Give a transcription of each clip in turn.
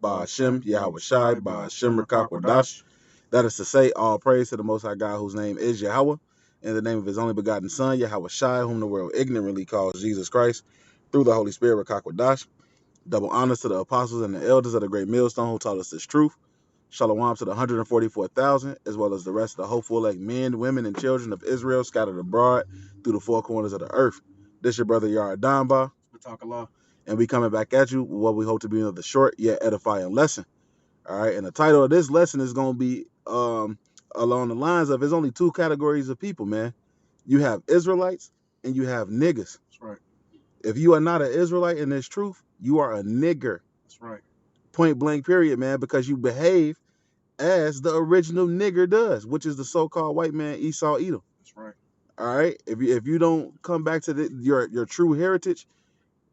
Ba'ashem Yahweh Shai, Ba'ashem Rakakwadash. That is to say, all praise to the Most High God, whose name is Yahweh, in the name of his only begotten Son, Yahweh Shai, whom the world ignorantly calls Jesus Christ, through the Holy Spirit, Rakakwadash. Double honors to the apostles and the elders of the great millstone who taught us this truth. Shalom to the 144,000, as well as the rest of the hopeful elect men, women, and children of Israel scattered abroad through the four corners of the earth. This your brother Yara Damba, and we coming back at you with what we hope to be another short yet edifying lesson. All right, and the title of this lesson is going to be along the lines of: there's only two categories of people, man. You have Israelites and you have niggas. That's right. If you are not an Israelite in this truth, you are a nigger. That's right. Point blank, period, man, because you behave as the original nigger does, which is the so-called white man Esau Edom. That's right. All right. If you don't come back to your true heritage,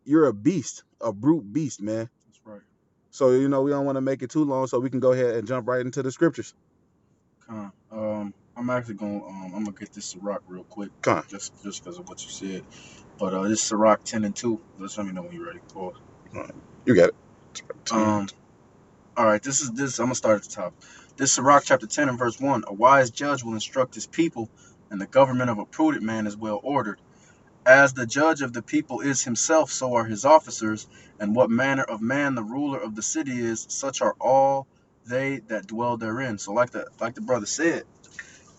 you're a beast, a brute beast, man. That's right. So we don't want to make it too long, so we can go ahead and jump right into the scriptures. I'm actually going. I'm gonna get this Sirach real quick, just because of what you said. But this Sirach 10:2. Just let me know when you're ready. All right. You got it. All right. This. I'm gonna start at the top. This Sirach chapter 10 and verse 1. A wise judge will instruct his people, and the government of a prudent man is well ordered. As the judge of the people is himself, so are his officers, and what manner of man the ruler of the city is, such are all they that dwell therein. So like the brother said,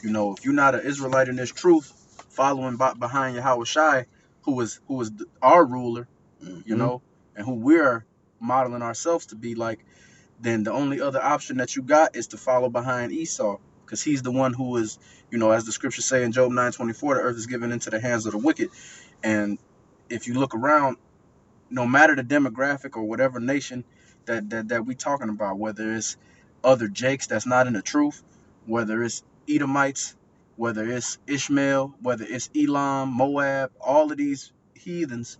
if you're not an Israelite in this truth, following behind Yahweh Shai, who is our ruler, and who we're modeling ourselves to be like, then the only other option that you got is to follow behind Esau, because he's the one who is, as the scriptures say in Job 9:24, the earth is given into the hands of the wicked. And if you look around, no matter the demographic or whatever nation that we talking about, whether it's other Jakes that's not in the truth, whether it's Edomites, whether it's Ishmael, whether it's Elam, Moab, all of these heathens,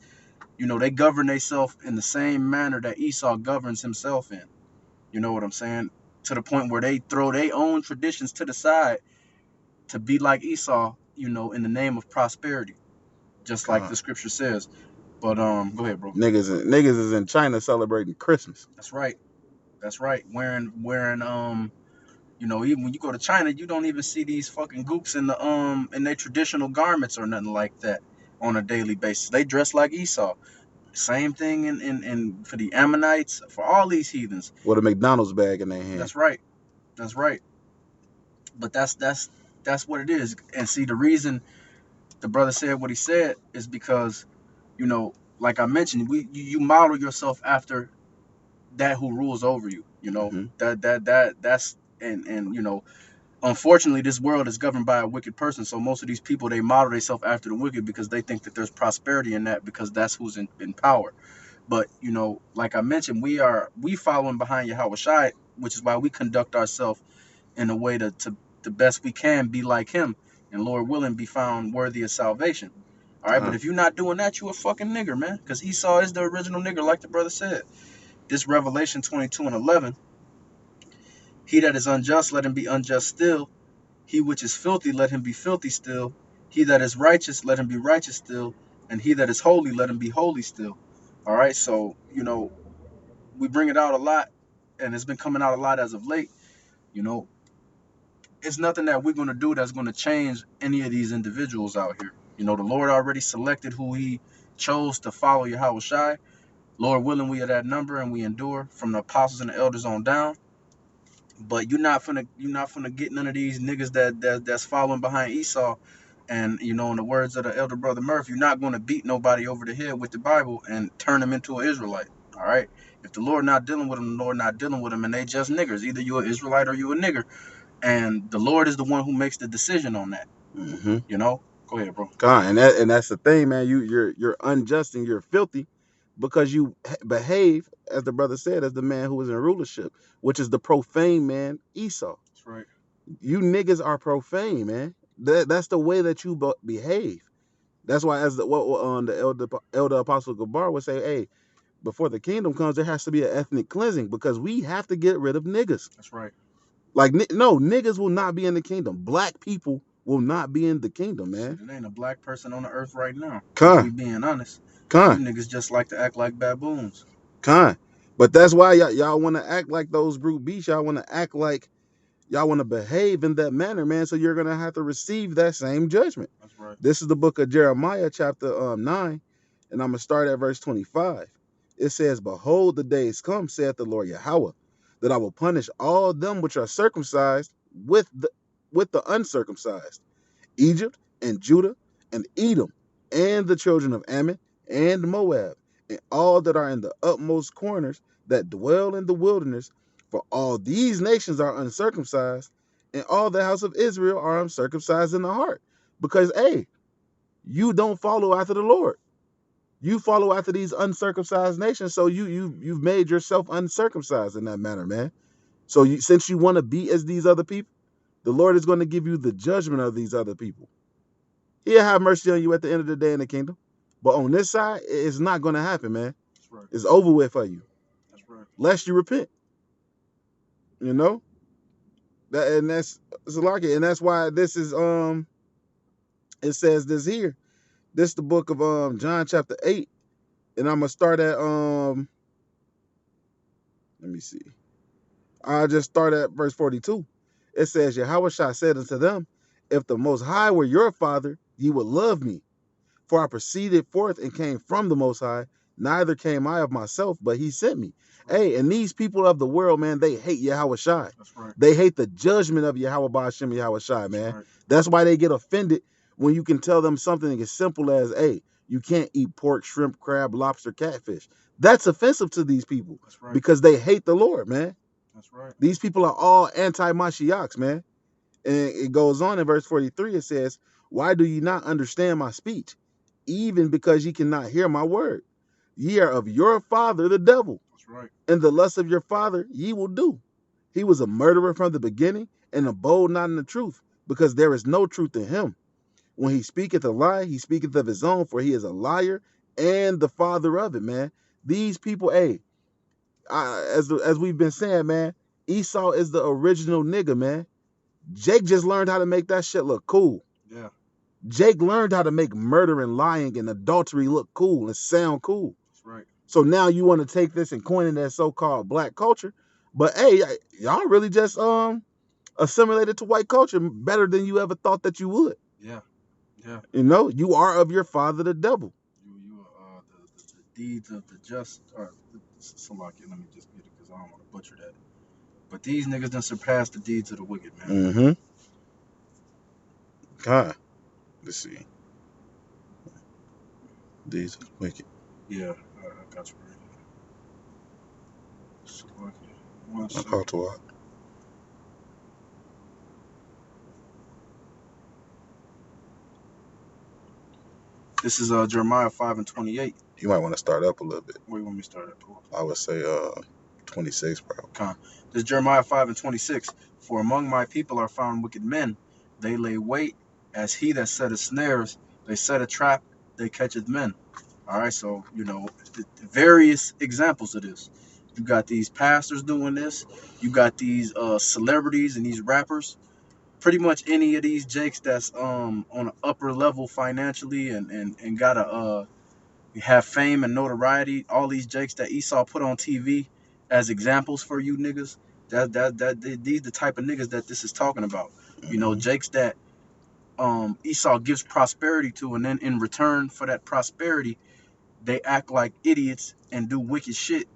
they govern themselves in the same manner that Esau governs himself in. You know what I'm saying? To the point where they throw their own traditions to the side to be like Esau, in the name of prosperity, just like the scripture says. But go ahead, bro. Niggas is in China celebrating Christmas. That's right. Wearing even when you go to China, you don't even see these fucking gooks in their traditional garments or nothing like that on a daily basis. They dress like Esau. Same thing in for the Ammonites, for all these heathens. With a McDonald's bag in their hand. That's right. But that's what it is. And see, the reason the brother said what he said is because, like I mentioned, you model yourself after that who rules over you. That's unfortunately, this world is governed by a wicked person. So most of these people, they model themselves after the wicked because they think that there's prosperity in that, because that's who's in power. But like I mentioned, we following behind Yahweh Shai, which is why we conduct ourselves in a way to the best we can be like him, and Lord willing, be found worthy of salvation. All right, but if you're not doing that, you a fucking nigger, man. Because Esau is the original nigger, like the brother said. This Revelation 22:11. He that is unjust, let him be unjust still. He which is filthy, let him be filthy still. He that is righteous, let him be righteous still. And he that is holy, let him be holy still. All right, so, we bring it out a lot, and it's been coming out a lot as of late. It's nothing that we're going to do that's going to change any of these individuals out here. The Lord already selected who he chose to follow Yahweh Shai. Lord willing, we are that number, and we endure from the apostles and the elders on down. But you're not finna get none of these niggas that's following behind Esau. And in the words of the elder brother Murph, you're not going to beat nobody over the head with the Bible and turn them into an Israelite. All right. If the Lord not dealing with them, the Lord not dealing with them, and they just niggers. Either you're an Israelite or you're a nigger, and the Lord is the one who makes the decision on that. Go ahead, bro. God, and that's the thing, man. You're unjust and you're filthy because you behave, as the brother said, as the man who is in rulership, which is the profane man, Esau. That's right. You niggas are profane, man. That's the way that you behave. That's why, as the elder apostle Gabar would say, hey, before the kingdom comes, there has to be an ethnic cleansing, because we have to get rid of niggas. That's right. Like, no, niggas will not be in the kingdom. Black people will not be in the kingdom, man. There ain't a black person on the earth right now. We being honest. You niggas just like to act like baboons. But that's why y'all want to act like those brute beasts. Y'all want to act like y'all want to behave in that manner, man. So you're gonna have to receive that same judgment. That's right. This is the book of Jeremiah, chapter 9, and I'm gonna start at verse 25. It says, "Behold, the days come, saith the Lord Yahweh, that I will punish all them which are circumcised with the uncircumcised, Egypt and Judah and Edom and the children of Ammon and Moab and all that are in the utmost corners that dwell in the wilderness. For all these nations are uncircumcised, and all the house of Israel are uncircumcised in the heart." Because, hey, you don't follow after the Lord. You follow after these uncircumcised nations, so you've made yourself uncircumcised in that manner, man. So since you want to be as these other people, the Lord is going to give you the judgment of these other people. He'll have mercy on you at the end of the day in the kingdom. But on this side, it's not going to happen, man. That's right. It's over with for you. That's right. Lest you repent. You know? That's like it. And that's why this is it says this here. This is the book of John chapter 8. And I'm gonna start at let me see. I'll just start at verse 42. It says, Yahweh Shai said unto them, if the most high were your father, ye would love me. For I proceeded forth and came from the Most High, neither came I of myself, but he sent me. Right. Hey, and these people of the world, man, they hate Yahweh Shai. That's right. They hate the judgment of Yahweh Ba'ashem Yahweh Shai, man. Right. That's why they get offended when you can tell them something as simple as, hey, you can't eat pork, shrimp, crab, lobster, catfish. That's offensive to these people. That's right. Because they hate the Lord, man. That's right. These people are all anti-Mashiachs, man. And it goes on in verse 43, it says, why do ye not understand my speech? Even because ye cannot hear my word. Ye are of your father, the devil. That's right. And the lust of your father ye will do. He was a murderer from the beginning, and abode not in the truth, because there is no truth in him. When he speaketh a lie, he speaketh of his own, for he is a liar and the father of it, man. These people, hey, as we've been saying, man, Esau is the original nigga, man. Jake just learned how to make that shit look cool. Yeah. Jake learned how to make murder and lying and adultery look cool and sound cool. That's right. So now you want to take this and coin it as so-called black culture. But hey, y'all really just assimilated to white culture better than you ever thought that you would. Yeah. Yeah. You know, you are of your father, the devil. You the deeds of the just, or Salaki, let me just get it because I don't want to butcher that. But these niggas done surpassed the deeds of the wicked, man. Mm-hmm. God. Let's see. Deeds of the wicked. Yeah, I got you right. Salaki. I call to what? This is Jeremiah 5:28. You might want to start up a little bit. Where you want me to start at? I would say 26, bro. This is Jeremiah 5:26. For among my people are found wicked men. They lay wait as he that setteth snares. They set a trap. They catcheth men. All right, so, you know, various examples of this. You got these pastors doing this. You got these celebrities and these rappers. Pretty much any of these jakes that's on an upper level financially and gotta have fame and notoriety. All these jakes that Esau put on TV as examples for you niggas. These the type of niggas that this is talking about. You know, jakes that Esau gives prosperity to, and then in return for that prosperity, they act like idiots and do wicked shit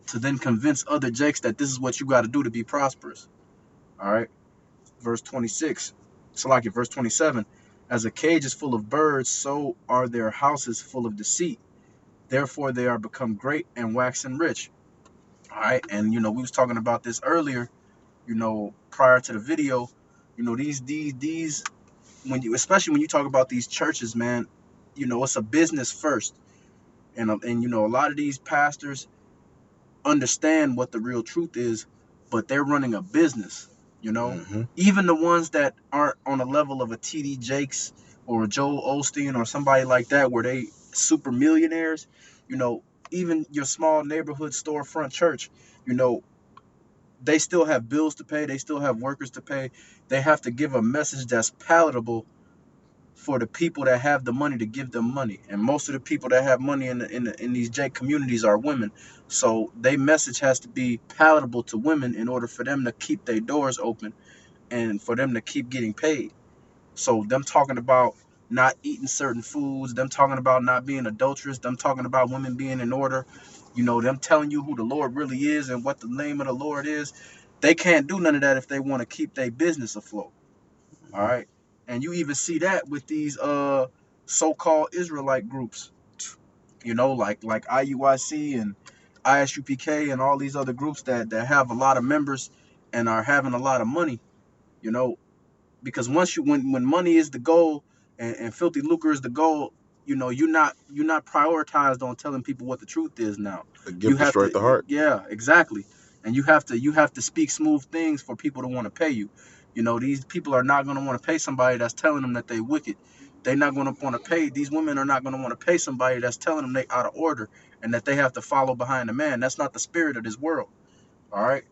to then convince other jakes that this is what you got to do to be prosperous. All right. Verse 26. Salaki, verse 27. As a cage is full of birds, so are their houses full of deceit. Therefore they are become great and waxen rich. All right. And, you know, we was talking about this earlier, you know, prior to the video. You know, these when you, especially when you talk about these churches, man, you know, it's a business first. And you know, a lot of these pastors understand what the real truth is, but they're running a business, you know. Mm-hmm. Even the ones that aren't on the level of a TD Jakes or a Joel Osteen or somebody like that, where they super millionaires, you know, even your small neighborhood storefront church, you know, they still have bills to pay, they still have workers to pay. They have to give a message that's palatable for the people that have the money to give them money. And most of the people that have money in these J communities are women. So their message has to be palatable to women in order for them to keep their doors open and for them to keep getting paid. So them talking about not eating certain foods, them talking about not being adulterous, them talking about women being in order, them telling you who the Lord really is and what the name of the Lord is. They can't do none of that if they want to keep their business afloat. All right. And you even see that with these so-called Israelite groups, like IUIC and ISUPK and all these other groups that have a lot of members and are having a lot of money, you know, because once you when money is the goal and filthy lucre is the goal, you're not prioritized on telling people what the truth is now. The You gift have destroyed to, the heart. yeah, exactly. And you have to speak smooth things for people to want to pay you. These people are not going to want to pay somebody that's telling them that they wicked. They're not going to want to pay. These women are not going to want to pay somebody that's telling them they out of order and that they have to follow behind a man. That's not the spirit of this world. All right.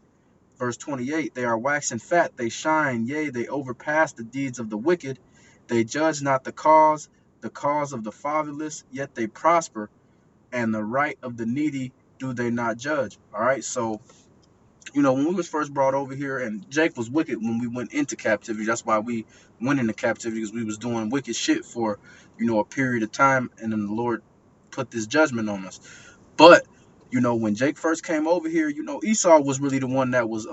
Verse 28, they are waxing fat, they shine, yea, they overpass the deeds of the wicked. They judge not the cause of the fatherless, yet they prosper, and the right of the needy do they not judge. All right, so, when we was first brought over here, and Jake was wicked when we went into captivity. That's why we went into captivity, because we was doing wicked shit for, a period of time, and then the Lord put this judgment on us. But, when Jake first came over here, Esau was really the one that was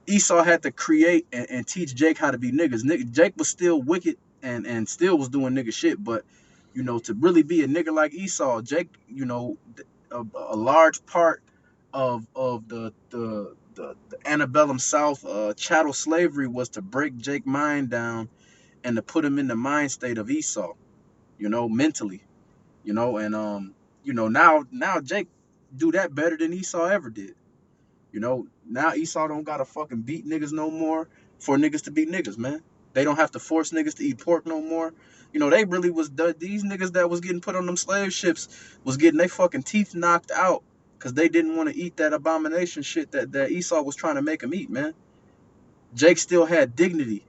Esau had to create and teach Jake how to be niggas. Jake was still wicked and still was doing nigga shit, but to really be a nigga like Esau, Jake, a large part of the antebellum South chattel slavery was to break Jake's mind down and to put him in the mind state of Esau, mentally, and now Jake do that better than Esau ever did. Now Esau don't gotta fucking beat niggas no more for niggas to be niggas, man. They don't have to force niggas to eat pork no more. They really was these niggas that was getting put on them slave ships was getting their fucking teeth knocked out because they didn't want to eat that abomination shit that Esau was trying to make them eat, man. Jake still had dignity.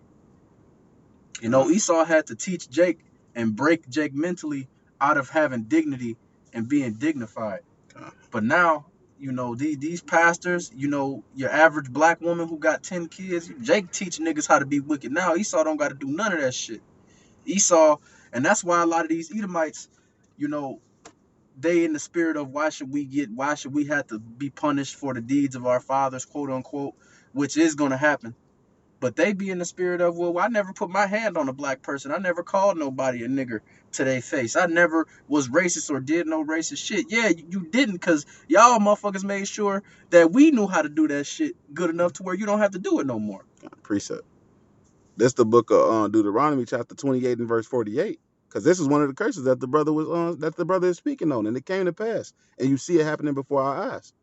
Esau had to teach Jake and break Jake mentally out of having dignity and being dignified. But now, these pastors, your average black woman who got 10 kids, Jake teach niggas how to be wicked. Now Esau don't got to do none of that shit. Esau, and that's why a lot of these Edomites, you know, they in the spirit of why should we have to be punished for the deeds of our fathers, quote unquote, which is gonna happen. But they be in the spirit of, well, I never put my hand on a black person. I never called nobody a nigger to their face. I never was racist or did no racist shit. Yeah, you didn't, because y'all motherfuckers made sure that we knew how to do that shit good enough to where you don't have to do it no more. Precept. This the book of Deuteronomy chapter 28 and verse 48. Because this is one of the curses that the brother is speaking on, and it came to pass. And you see it happening before our eyes.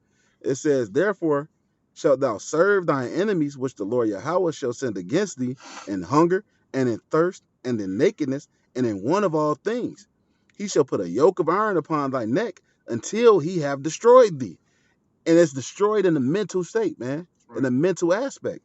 It says, therefore shalt thou serve thine enemies, which the Lord Yahweh shall send against thee, in hunger, and in thirst, and in nakedness, and in want of all things. He shall put a yoke of iron upon thy neck until he have destroyed thee. And it's destroyed in the mental state, man, in the mental aspect.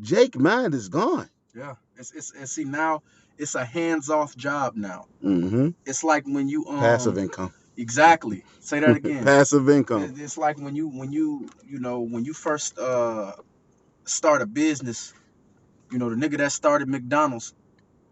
Jake's mind is gone. Yeah, it's and see now it's a hands-off job now. Mm-hmm. It's like when you Passive income. Exactly. Say that again. Passive income. It's like when you first start a business. The nigga that started McDonald's,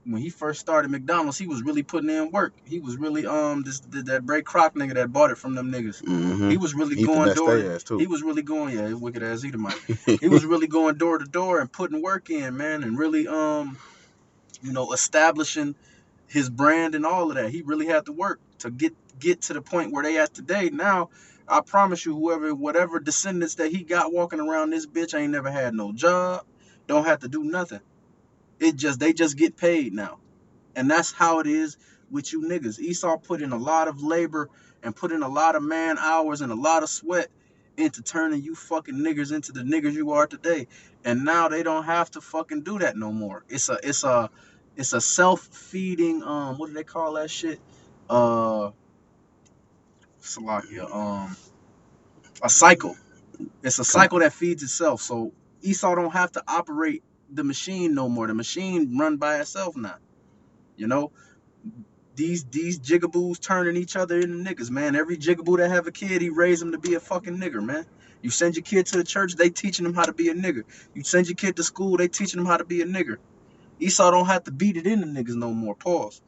when he first started McDonald's, he was really putting in work. He was really that Bray Kroc nigga that bought it from them niggas. Mm-hmm. He was really He going door. He was really going, yeah, wicked ass Edomite. He was really going door to door and putting work in, man, and really establishing his brand and all of that. He really had to work to get to the point where they at today. Now, I promise you, whatever descendants that he got walking around this bitch ain't never had no job, don't have to do nothing. They just get paid now. And that's how it is with you niggas. Esau put in a lot of labor and put in a lot of man hours and a lot of sweat into turning you fucking niggers into the niggers you are today. And now they don't have to fucking do that no more. It's a self-feeding, what do they call that shit? Salakia, a cycle. It's a cycle that feeds itself. So Esau don't have to operate the machine no more. The machine run by itself now. You know, these jigaboos turning each other into niggas, man. Every jigaboo that have a kid, he raise him to be a fucking nigger, man. You send your kid to the church, they teaching him how to be a nigger. You send your kid to school, they teaching him how to be a nigger. Esau don't have to beat it into niggas no more. Pause.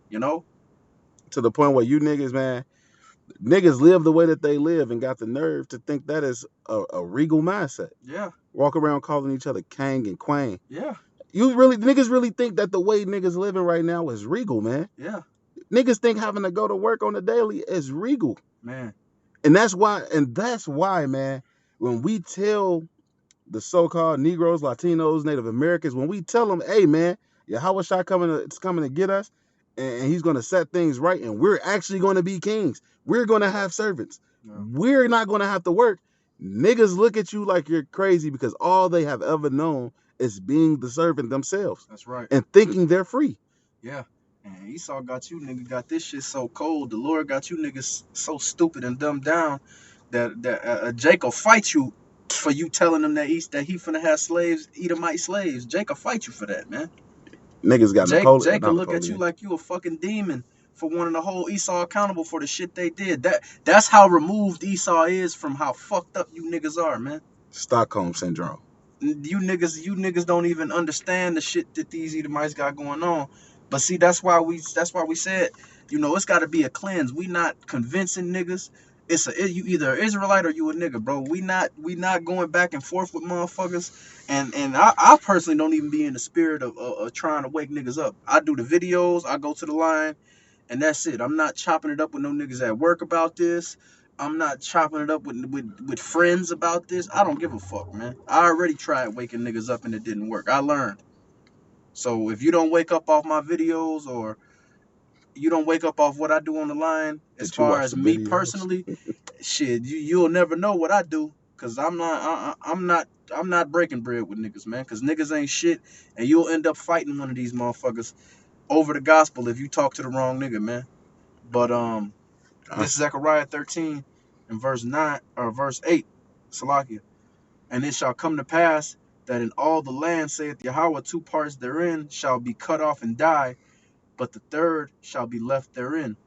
You know? To the point where you niggas, man, niggas live the way that they live and got the nerve to think that is a regal mindset. Yeah. Walk around calling each other Kang and Quang. Yeah. Niggas really think that the way niggas living right now is regal, man. Yeah. Niggas think having to go to work on the daily is regal. Man. And that's why, man, when we tell the so-called Negroes, Latinos, Native Americans, when we tell them, hey man, Yahweh Shai it's coming to get us, and he's gonna set things right, and we're actually gonna be kings. We're gonna have servants. Yeah. We're not gonna have to work. Niggas look at you like you're crazy because all they have ever known is being the servant themselves. That's right. And thinking they're free. Yeah. And Esau got you niggas got this shit so cold. The Lord got you niggas so stupid and dumbed down that Jacob fight you for you telling him that he finna have slaves, Edomite slaves. Jacob fight you for that, man. Niggas got Jacob look at you like you a fucking demon for wanting to hold Esau accountable for the shit they did. That's how removed Esau is from how fucked up you niggas are, man. Stockholm syndrome. You niggas don't even understand the shit that these Edomites got going on. But see, that's why we said, it's got to be a cleanse. We not convincing niggas. You either an Israelite or you a nigga, bro. We not going back and forth with motherfuckers. And I personally don't even be in the spirit of trying to wake niggas up. I do the videos, I go to the line, and that's it. I'm not chopping it up with no niggas at work about this. I'm not chopping it up with friends about this. I don't give a fuck, man. I already tried waking niggas up and it didn't work. I learned. So if you don't wake up off my videos or you don't wake up off what I do on the line, as far as me personally, shit, you'll never know what I do. Cause I'm not breaking bread with niggas, man. Cause niggas ain't shit, and you'll end up fighting one of these motherfuckers over the gospel if you talk to the wrong nigga, man. But this is Zechariah 13 and verse 9 or verse 8, Salakia. And it shall come to pass that in all the land, saith Yahweh, 2 parts therein shall be cut off and die, but the third shall be left therein.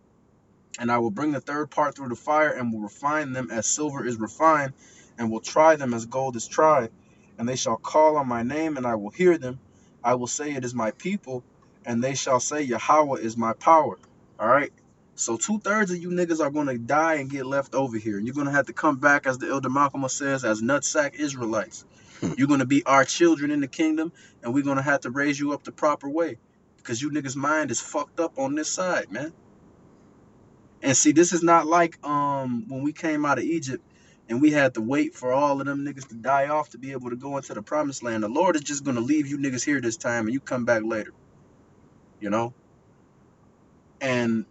And I will bring the third part through the fire, and will refine them as silver is refined, and will try them as gold is tried. And they shall call on my name, and I will hear them. I will say, it is my people, and they shall say, Yahweh is my power. All right? So 2/3 of you niggas are going to die and get left over here. And you're going to have to come back, as the Elder Malcolm says, as nutsack Israelites. You're going to be our children in the kingdom, and we're going to have to raise you up the proper way. Because you niggas' mind is fucked up on this side, man. And see, this is not like when we came out of Egypt and we had to wait for all of them niggas to die off to be able to go into the promised land. The Lord is just going to leave you niggas here this time and you come back later. You know? And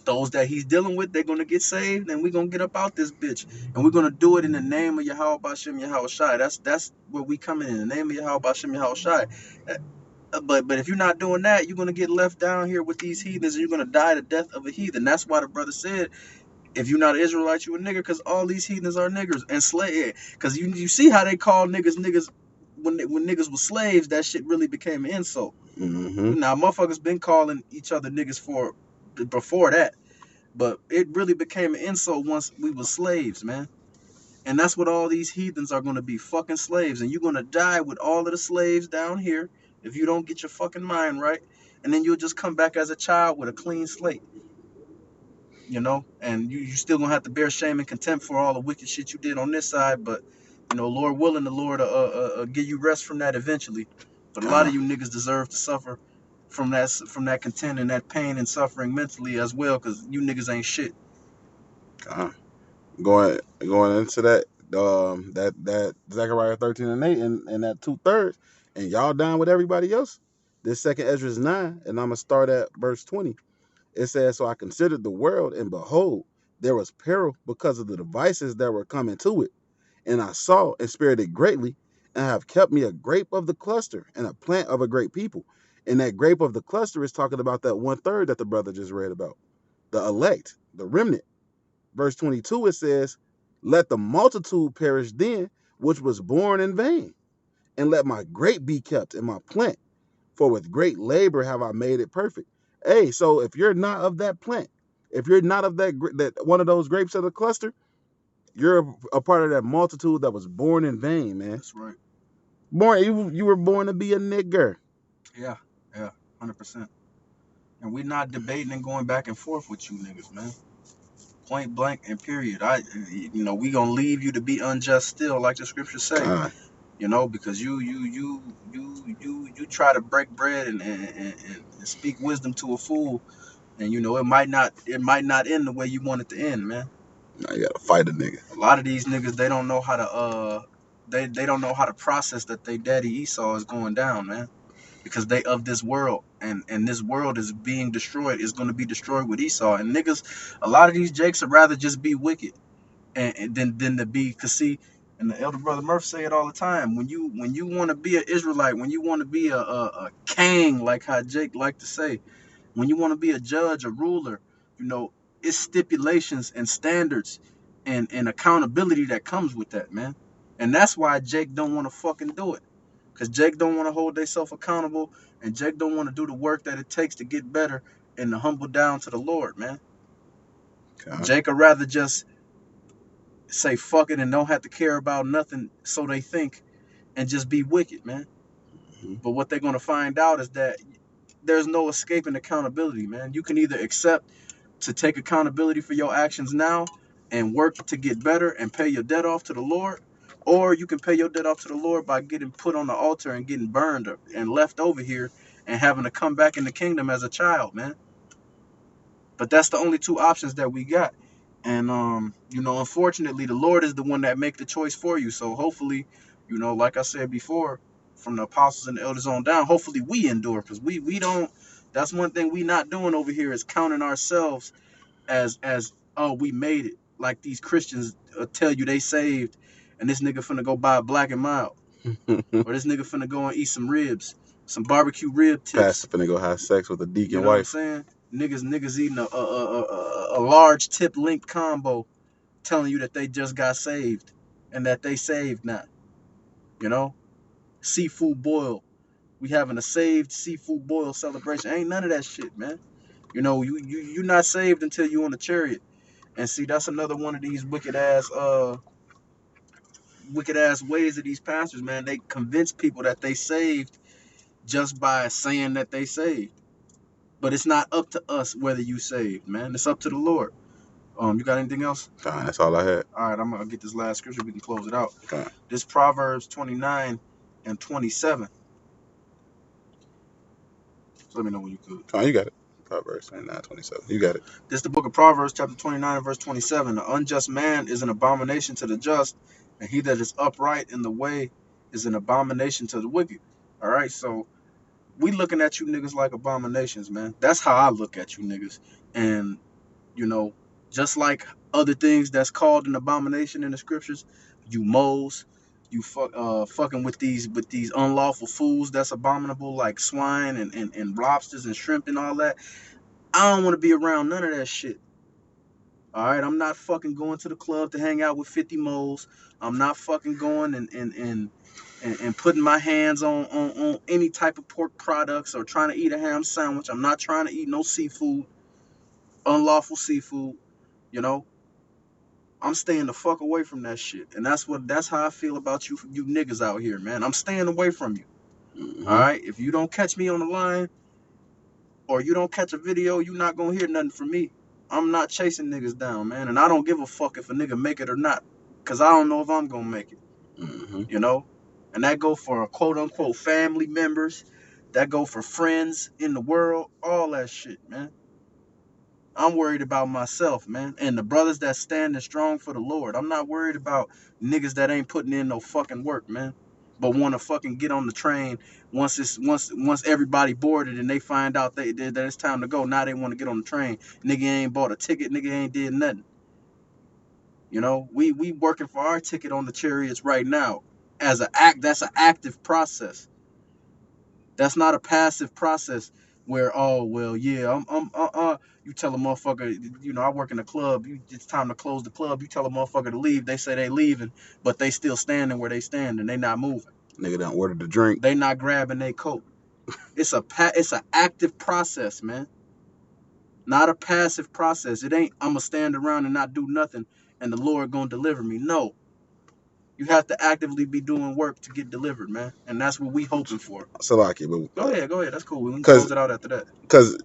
those that he's dealing with, they're going to get saved, and we're going to get up out this bitch. And we're going to do it in the name of Yahweh Bashem Yahweh Shai. That's where we come in the name of Yahweh Bashem Yahweh Shai. But if you're not doing that, you're going to get left down here with these heathens, and you're going to die the death of a heathen. That's why the brother said, if you're not an Israelite, you a nigger, because all these heathens are niggers and slave. Because you see how they call niggas when niggas were slaves. That shit really became an insult. Mm-hmm. Now motherfuckers been calling each other niggas before that, but it really became an insult once we were slaves, man. And that's what all these heathens are going to be, fucking slaves. And you're going to die with all of the slaves down here if you don't get your fucking mind right. And then you'll just come back as a child with a clean slate. And you still going to have to bear shame and contempt for all the wicked shit you did on this side. But, Lord willing, the Lord give you rest from that eventually. But a lot of you niggas deserve to suffer from that content and that pain and suffering mentally as well, because you niggas ain't shit. Going into that Zechariah 13 and 8 and that 2/3, and y'all down with everybody else. This second Ezra is 9, and I'm gonna start at verse 20. It says, so I considered the world, and behold, there was peril because of the devices that were coming to it. And I saw and spared it greatly, and have kept me a grape of the cluster and a plant of a great people. And that grape of the cluster is talking about that 1/3 that the brother just read about, the elect, the remnant. Verse 22, it says, let the multitude perish then, which was born in vain. and let my grape be kept in my plant. For with great labor have I made it perfect. Hey, so if you're not of that plant, if you're not of that one of those grapes of the cluster, you're a part of that multitude that was born in vain, man. That's right. Born, you were born to be a nigger. Yeah, yeah, 100%. And we're not debating and going back and forth with you niggas, man. Point blank and period. We gonna leave you to be unjust still, like the scriptures say. God, Because you try to break bread and speak wisdom to a fool, and it might not end the way you want it to end, man. now you gotta fight a nigga. A lot of these niggas, they don't know how to they don't know how to process that they daddy Esau is going down, man. Because they of this world, and this world is being destroyed, is going to be destroyed with Esau. And niggas, a lot of these jakes would rather just be wicked and than to be, cause see, and the elder brother Murph say it all the time. When you want to be an Israelite, when you want to be a king, like how Jake like to say, when you want to be a judge, a ruler, it's stipulations and standards and accountability that comes with that, man. And that's why Jake don't want to fucking do it. Because Jake don't want to hold themselves accountable, and Jake don't want to do the work that it takes to get better and to humble down to the Lord, man. God. Jake would rather just say fuck it and don't have to care about nothing, so they think, and just be wicked, man. Mm-hmm. But what they're going to find out is that there's no escaping accountability, man. You can either accept to take accountability for your actions now and work to get better and pay your debt off to the Lord, or you can pay your debt off to the Lord by getting put on the altar and getting burned and left over here and having to come back in the kingdom as a child, man. But that's the only two options that we got. And unfortunately, the Lord is the one that make the choice for you. So hopefully, like I said before, from the apostles and the elders on down, hopefully we endure, because we don't. That's one thing we not doing over here, is counting ourselves as oh, we made it. Like these Christians tell you they saved, and this nigga finna go buy a Black and Mild, or this nigga finna go and eat some ribs, some barbecue rib Pastor tips. finna go have sex with a You deacon know what I'm wife. saying? Niggas eating a large tip link combo, telling you that they just got saved and that they saved now. You know, seafood boil. We having a saved seafood boil celebration. Ain't none of that shit, man. You're not saved until you on the chariot. And see, that's another one of these wicked ass ways of these pastors, man. They convince people that they saved just by saying that they saved. But it's not up to us whether you saved, man. It's up to the Lord. You got anything else? God, that's all I had. All right, I'm gonna get this last scripture. We can close it out. God. This Proverbs 29 and 27. So let me know when you could. Oh, you got it. Proverbs 29:27. You got it. This is the book of Proverbs, chapter 29 and verse 27. The unjust man is an abomination to the just, and he that is upright in the way is an abomination to the wicked. All right, so we looking at you niggas like abominations, man. That's how I look at you niggas. And you know, just like other things that's called an abomination in the scriptures, you moles, you fucking with these unlawful foods that's abominable, like swine and lobsters and shrimp and all that. I don't want to be around none of that shit. All right, I'm not fucking going to the club to hang out with 50 moles. I'm not fucking going and putting my hands on any type of pork products or trying to eat a ham sandwich. I'm not trying to eat no seafood, unlawful seafood. You know, I'm staying the fuck away from that shit. And that's how I feel about you niggas out here, man. I'm staying away from you. Mm-hmm. All right? If you don't catch me on the line or you don't catch a video, you not going to hear nothing from me. I'm not chasing niggas down, man. And I don't give a fuck if a nigga make it or not, cuz I don't know if I'm going to make it. Mm-hmm. You know? And that go for quote unquote family members. That go for friends in the world, all that shit, man. I'm worried about myself, man, and the brothers that standing strong for the Lord. I'm not worried about niggas that ain't putting in no fucking work, man, but want to fucking get on the train once everybody boarded and they find out that it's time to go. Now they want to get on the train. Nigga ain't bought a ticket. Nigga ain't did nothing. You know, we working for our ticket on the chariots right now as an act. That's an active process. That's not a passive process where, oh well, yeah, you tell a motherfucker, I work in a club. It's time to close the club. You tell a motherfucker to leave. They say they leaving, but they still standing where they stand and they not moving. Nigga done ordered the drink. They not grabbing their coat. It's an active process, man. Not a passive process. It ain't I'm gonna stand around and not do nothing and the Lord gonna deliver me. No. You have to actively be doing work to get delivered, man. And that's what we hoping for. Salaki, Go ahead. That's cool. We can because close it out after that. because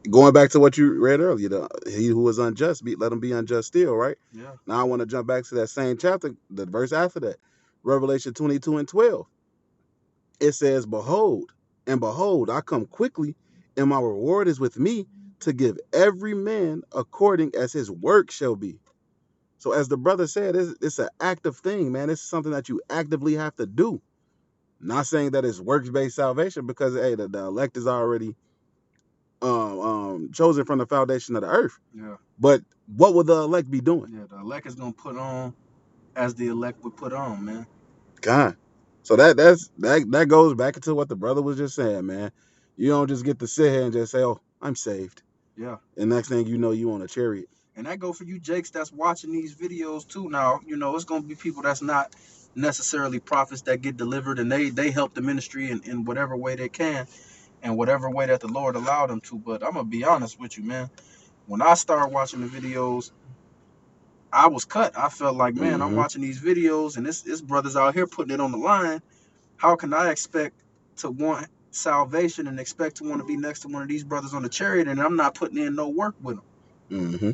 going back to what you read earlier, he who is unjust, let him be unjust still, right? Yeah. Now I want to jump back to that same chapter, the verse after that, Revelation 22:12. It says, behold, I come quickly, and my reward is with me to give every man according as his work shall be. So as the brother said, it's an active thing, man. It's something that you actively have to do. Not saying that it's works-based salvation, because hey, the elect is already chosen from the foundation of the earth. Yeah. But what would the elect be doing? Yeah, the elect is gonna put on as the elect would put on, man. God. So that goes back into what the brother was just saying, man. You don't just get to sit here and just say, "Oh, I'm saved." Yeah. And next thing you know, you on a chariot. And that go for you Jakes that's watching these videos too. Now, it's gonna be people that's not necessarily prophets that get delivered, and they help the ministry in whatever way they can and whatever way that the Lord allowed them to. But I'm gonna be honest with you, man. When I started watching the videos, I was cut. I felt like, man, I'm watching these videos and this brothers out here putting it on the line. How can I expect to want salvation and expect to want to be next to one of these brothers on the chariot and I'm not putting in no work with them? Mm-hmm.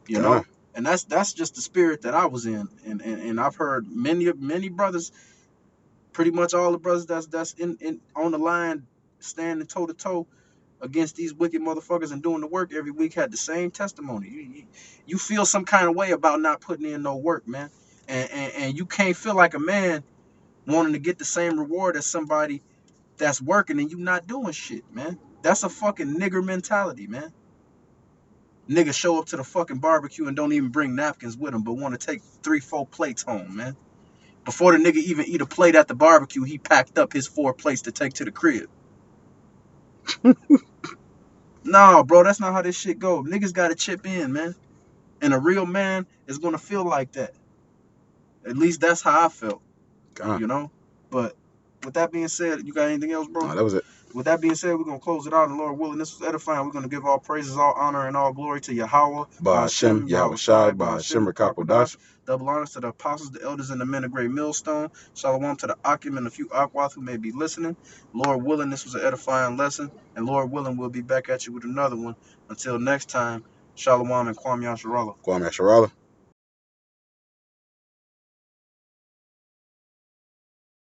You know? And that's just the spirit that I was in. And I've heard many brothers, pretty much all the brothers that's in on the line, standing toe to toe against these wicked motherfuckers and doing the work every week, had the same testimony. You feel some kind of way about not putting in no work, man. And you can't feel like a man wanting to get the same reward as somebody that's working and you not doing shit, man. That's a fucking nigger mentality, man. Niggas show up to the fucking barbecue and don't even bring napkins with them, but want to take 3-4 plates home, man. Before the nigga even eat a plate at the barbecue, he packed up his 4 plates to take to the crib. Nah, bro, that's not how this shit go. Niggas gotta chip in, man. And a real man is gonna feel like that. At least that's how I felt, God. But with that being said, you got anything else, bro? No, that was it. With that being said, we're going to close it out. And Lord willing, this was edifying. We're going to give all praises, all honor, and all glory to Yahweh, Ba'ashem, Yahweh Shai, Ba'ashem, Rakakwadash. Double honors to the apostles, the elders, and the men of great millstone. Shalom to the Akim and a few Akwath who may be listening. Lord willing, this was an edifying lesson. And Lord willing, we'll be back at you with another one. Until next time, Shalom and Kwam Yasharallah. Kwame Sharala.